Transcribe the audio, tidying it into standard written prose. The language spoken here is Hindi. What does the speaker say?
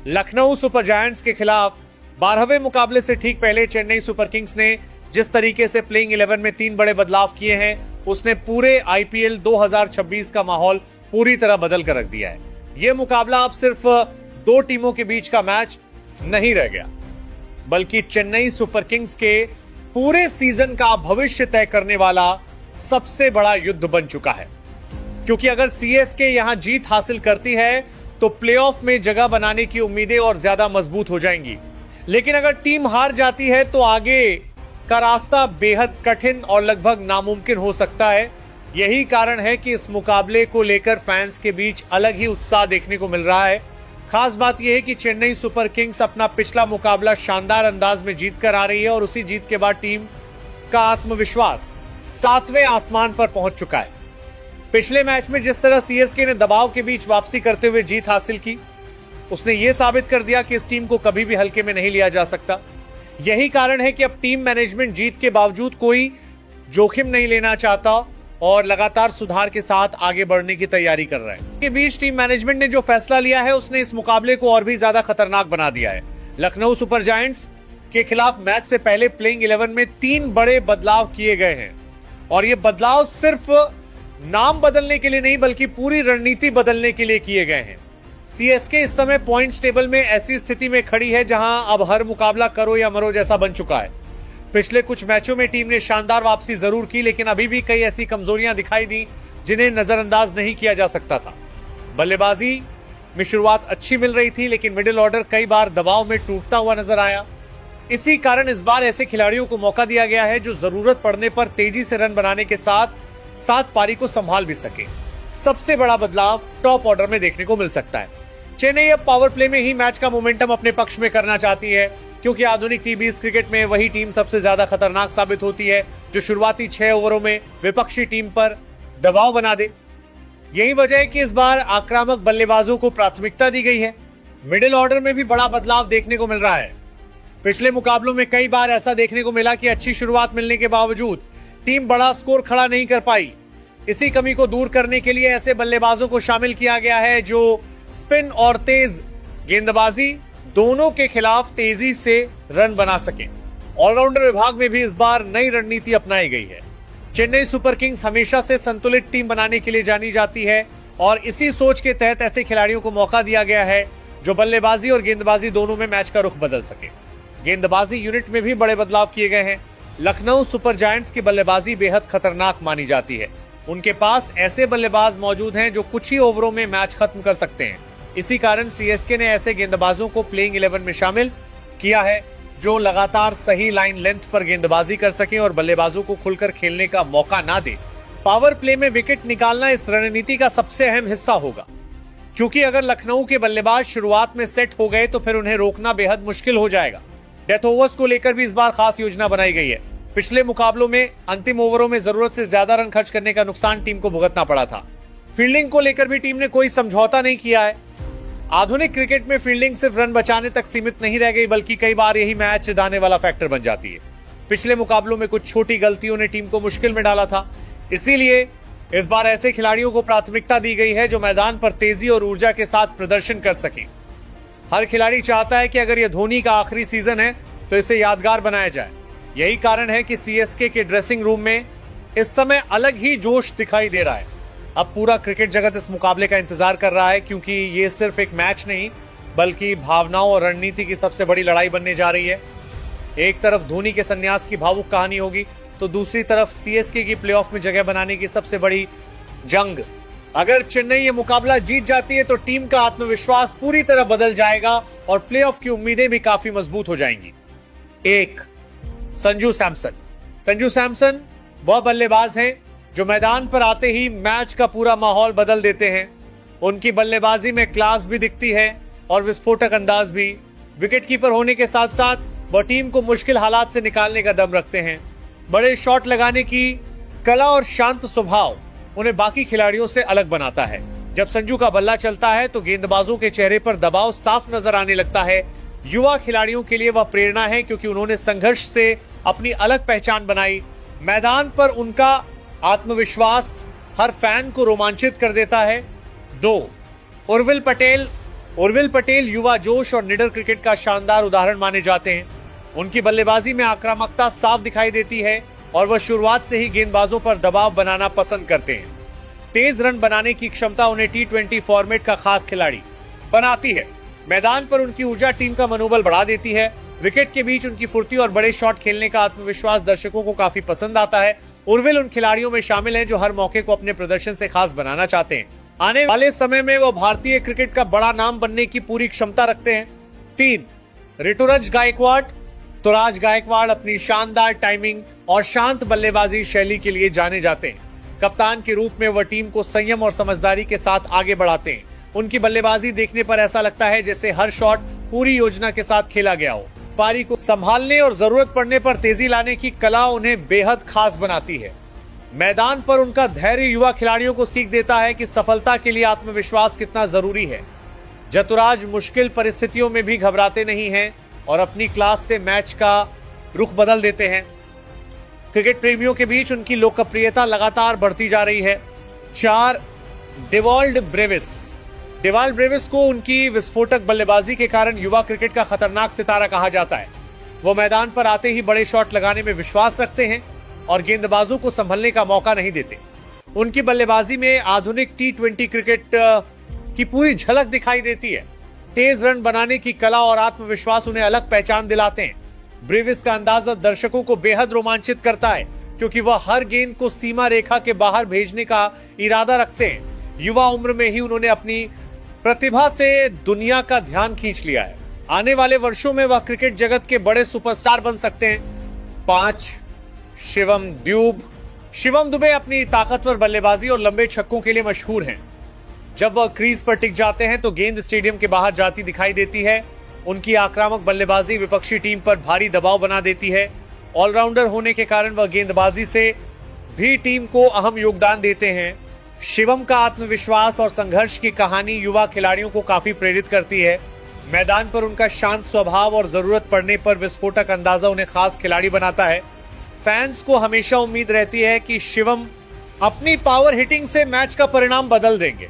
लखनऊ सुपर जायंट्स के खिलाफ 12वें मुकाबले से ठीक पहले चेन्नई सुपर किंग्स ने जिस तरीके से प्लेइंग 11 में 3 बड़े बदलाव किए हैं, उसने पूरे आईपीएल 2026 का माहौल पूरी तरह बदल कर रख दिया है। यह मुकाबला अब सिर्फ 2 टीमों के बीच का मैच नहीं रह गया, बल्कि चेन्नई सुपर किंग्स के पूरे सीजन का भविष्य तय करने वाला सबसे बड़ा युद्ध बन चुका है। क्योंकि अगर सीएसके यहां जीत हासिल करती है तो प्लेऑफ में जगह बनाने की उम्मीदें और ज्यादा मजबूत हो जाएंगी, लेकिन अगर टीम हार जाती है तो आगे का रास्ता बेहद कठिन और लगभग नामुमकिन हो सकता है। यही कारण है कि इस मुकाबले को लेकर फैंस के बीच अलग ही उत्साह देखने को मिल रहा है। खास बात यह है कि चेन्नई सुपर किंग्स अपना पिछला मुकाबला शानदार अंदाज में जीत कर आ रही है और उसी जीत के बाद टीम का आत्मविश्वास 7वें आसमान पर पहुंच चुका है। पिछले मैच में जिस तरह सीएसके ने दबाव के बीच वापसी करते हुए जीत हासिल की, उसने यह साबित कर दिया कि इस टीम को कभी भी हल्के में नहीं लिया जा सकता। यही कारण है कि अब टीम मैनेजमेंट जीत के बावजूद कोई जोखिम नहीं लेना चाहता और लगातार सुधार के साथ आगे बढ़ने की तैयारी कर रहा है। के बीच टीम मैनेजमेंट ने जो फैसला लिया है, उसने इस मुकाबले को और भी ज्यादा खतरनाक बना दिया है। लखनऊ सुपर जायंट्स के खिलाफ मैच से पहले प्लेइंग 11 में 3 बड़े बदलाव किए गए हैं और ये बदलाव सिर्फ नाम बदलने के लिए नहीं, बल्कि पूरी रणनीति बदलने के लिए किए गए हैं। सीएसके इस समय पॉइंट्स टेबल में ऐसी स्थिति में खड़ी है जहां अब हर मुकाबला करो या मरो जैसा बन चुका है। पिछले कुछ मैचों में टीम ने शानदार वापसी जरूर की, लेकिन अभी भी कई ऐसी कमजोरियां दिखाई दी जिन्हें नजरअंदाज नहीं किया जा सकता था। बल्लेबाजी में शुरुआत अच्छी मिल रही थी, लेकिन मिडिल ऑर्डर कई बार दबाव में टूटता हुआ नजर आया। इसी कारण इस बार ऐसे खिलाड़ियों को मौका दिया गया है जो जरूरत पड़ने पर तेजी से रन बनाने के साथ साथ पारी को संभाल भी सके। सबसे बड़ा बदलाव टॉप ऑर्डर में देखने को मिल सकता है। चेन्नई अब पावर प्ले में ही मैच का मोमेंटम अपने पक्ष में करना चाहती है, क्योंकि आधुनिक टी20 क्रिकेट में वही टीम सबसे ज्यादा खतरनाक साबित होती है जो शुरुआती 6 ओवरों में विपक्षी टीम पर दबाव बना दे। यही वजह है कि इस बार आक्रामक बल्लेबाजों को प्राथमिकता दी गई है। मिडिल ऑर्डर में भी बड़ा बदलाव देखने को मिल रहा है। पिछले मुकाबलों में कई बार ऐसा देखने को मिला कि अच्छी शुरुआत मिलने के बावजूद टीम बड़ा स्कोर खड़ा नहीं कर पाई। इसी कमी को दूर करने के लिए ऐसे बल्लेबाजों को शामिल किया गया है जो स्पिन और तेज गेंदबाजी दोनों के खिलाफ तेजी से रन बना सके। ऑलराउंडर विभाग में भी इस बार नई रणनीति अपनाई गई है। चेन्नई सुपर किंग्स हमेशा से संतुलित टीम बनाने के लिए जानी जाती है और इसी सोच के तहत ऐसे खिलाड़ियों को मौका दिया गया है जो बल्लेबाजी और गेंदबाजी दोनों में मैच का रुख बदल सके। गेंदबाजी यूनिट में भी बड़े बदलाव किए गए हैं। लखनऊ सुपर जायंट्स की बल्लेबाजी बेहद खतरनाक मानी जाती है। उनके पास ऐसे बल्लेबाज मौजूद हैं जो कुछ ही ओवरों में मैच खत्म कर सकते हैं। इसी कारण सीएसके ने ऐसे गेंदबाजों को प्लेइंग 11 में शामिल किया है जो लगातार सही लाइन लेंथ पर गेंदबाजी कर सके और बल्लेबाजों को खुलकर खेलने का मौका ना दे। पावर प्ले में विकेट निकालना इस रणनीति का सबसे अहम हिस्सा होगा, क्योंकि अगर लखनऊ के बल्लेबाज शुरुआत में सेट हो गए तो फिर उन्हें रोकना बेहद मुश्किल हो जाएगा। डेथ ओवर्स को लेकर भी इस बार खास योजना बनाई गई है। पिछले मुकाबलों में अंतिम ओवरों में जरूरत से ज्यादा रन खर्च करने का नुकसान टीम को भुगतना पड़ा था। फील्डिंग को लेकर भी टीम ने कोई समझौता नहीं किया है। आधुनिक क्रिकेट में फील्डिंग सिर्फ रन बचाने तक सीमित नहीं रह गई, बल्कि कई बार यही मैच दाने वाला फैक्टर बन जाती है। पिछले मुकाबलों में कुछ छोटी गलतियों ने टीम को मुश्किल में डाला था, इसीलिए इस बार ऐसे खिलाड़ियों को प्राथमिकता दी गई है जो मैदान पर तेजी और ऊर्जा के साथ प्रदर्शन कर सके। हर खिलाड़ी चाहता है कि अगर यह धोनी का आखिरी सीजन है तो इसे यादगार बनाया जाए। यही कारण है कि सीएसके के ड्रेसिंग रूम में इस समय अलग ही जोश दिखाई दे रहा है। अब पूरा क्रिकेट जगत इस मुकाबले का इंतजार कर रहा है, क्योंकि ये सिर्फ एक मैच नहीं बल्कि भावनाओं और रणनीति की सबसे बड़ी लड़ाई बनने जा रही है। एक तरफ धोनी के संन्यास की भावुक कहानी होगी तो दूसरी तरफ सीएसके की प्लेऑफ में जगह बनाने की सबसे बड़ी जंग। अगर चेन्नई ये मुकाबला जीत जाती है तो टीम का आत्मविश्वास पूरी तरह बदल जाएगा और प्लेऑफ की उम्मीदें भी काफी मजबूत हो जाएंगी। एक, संजू सैमसन। संजू सैमसन वह बल्लेबाज हैं जो मैदान पर आते ही मैच का पूरा माहौल बदल देते हैं। उनकी बल्लेबाजी में क्लास भी दिखती है और विस्फोटक अंदाज भी। विकेटकीपर होने के साथ साथ वह टीम को मुश्किल हालात से निकालने का दम रखते हैं। बड़े शॉट लगाने की कला और शांत स्वभाव उन्हें बाकी खिलाड़ियों से अलग बनाता है। जब संजू का बल्ला चलता है तो गेंदबाजों के चेहरे पर दबाव साफ नजर आने लगता है। युवा खिलाड़ियों के लिए वह प्रेरणा है, क्योंकि उन्होंने संघर्ष से अपनी अलग पहचान बनाई। मैदान पर उनका आत्मविश्वास हर फैन को रोमांचित कर देता है। 2, उर्विल पटेल उर्विल पटेल युवा जोश और निडर क्रिकेट का शानदार उदाहरण माने जाते हैं। उनकी बल्लेबाजी में आक्रामकता साफ दिखाई देती है और वह शुरुआत से ही गेंदबाजों पर दबाव बनाना पसंद करते हैं। तेज रन बनाने की क्षमता उन्हें T20 फॉर्मेट का खास खिलाड़ी बनाती है। मैदान पर उनकी ऊर्जा टीम का मनोबल बढ़ा देती है। विकेट के बीच उनकी फुर्ती और बड़े शॉट खेलने का आत्मविश्वास दर्शकों को काफी पसंद आता है। उर्विल उन खिलाड़ियों में शामिल हैं जो हर मौके को अपने प्रदर्शन से खास बनाना चाहते हैं। आने वाले समय में वो भारतीय क्रिकेट का बड़ा नाम बनने की पूरी क्षमता रखते हैं। 3. ऋतुराज गायकवाड़। ऋतुराज गायकवाड़ अपनी शानदार टाइमिंग और शांत बल्लेबाजी शैली के लिए जाने जाते हैं। कप्तान के रूप में वह टीम को संयम और समझदारी के साथ आगे बढ़ाते हैं। उनकी बल्लेबाजी देखने पर ऐसा लगता है जैसे हर शॉट पूरी योजना के साथ खेला गया हो। पारी को संभालने और जरूरत पड़ने पर तेजी लाने की कला उन्हें बेहद खास बनाती है। मैदान पर उनका धैर्य युवा खिलाड़ियों को सीख देता है कि सफलता के लिए आत्मविश्वास कितना जरूरी है। ऋतुराज मुश्किल परिस्थितियों में भी घबराते नहीं हैं और अपनी क्लास से मैच का रुख बदल देते हैं। क्रिकेट प्रेमियों के बीच उनकी लोकप्रियता लगातार बढ़ती जा रही है। 4. Dewald Brevis. डेवाल्ड ब्रेविस को उनकी विस्फोटक बल्लेबाजी के कारण युवा क्रिकेट का खतरनाक सितारा कहा जाता है। वो मैदान पर आते ही बड़े शॉट लगाने में विश्वास रखते हैं और गेंदबाजों को संभलने का मौका नहीं देते। उनकी बल्लेबाजी में आधुनिक T20 क्रिकेट की पूरी झलक दिखाई देती है। तेज रन बनाने की कला और आत्मविश्वास उन्हें अलग पहचान दिलाते हैं। ब्रेविस का अंदाजा दर्शकों को बेहद रोमांचित करता है क्योंकि वह हर गेंद को सीमा रेखा के बाहर भेजने का इरादा रखते हैं। युवा उम्र में ही उन्होंने अपनी प्रतिभा से दुनिया का ध्यान खींच लिया है। आने वाले वर्षों में वह क्रिकेट जगत के बड़े सुपरस्टार बन सकते हैं। 5. शिवम ड्यूब। शिवम दुबे अपनी ताकतवर बल्लेबाजी और लंबे छक्कों के लिए मशहूर हैं। जब वह क्रीज पर टिक जाते हैं तो गेंद स्टेडियम के बाहर जाती दिखाई देती है। उनकी आक्रामक बल्लेबाजी विपक्षी टीम पर भारी दबाव बना देती है। ऑलराउंडर होने के कारण वह गेंदबाजी से भी टीम को अहम योगदान देते हैं। शिवम का आत्मविश्वास और संघर्ष की कहानी युवा खिलाड़ियों को काफी प्रेरित करती है। मैदान पर उनका शांत स्वभाव और जरूरत पड़ने पर विस्फोटक अंदाजा उन्हें खास खिलाड़ी बनाता है। फैंस को हमेशा उम्मीद रहती है कि शिवम अपनी पावर हिटिंग से मैच का परिणाम बदल देंगे।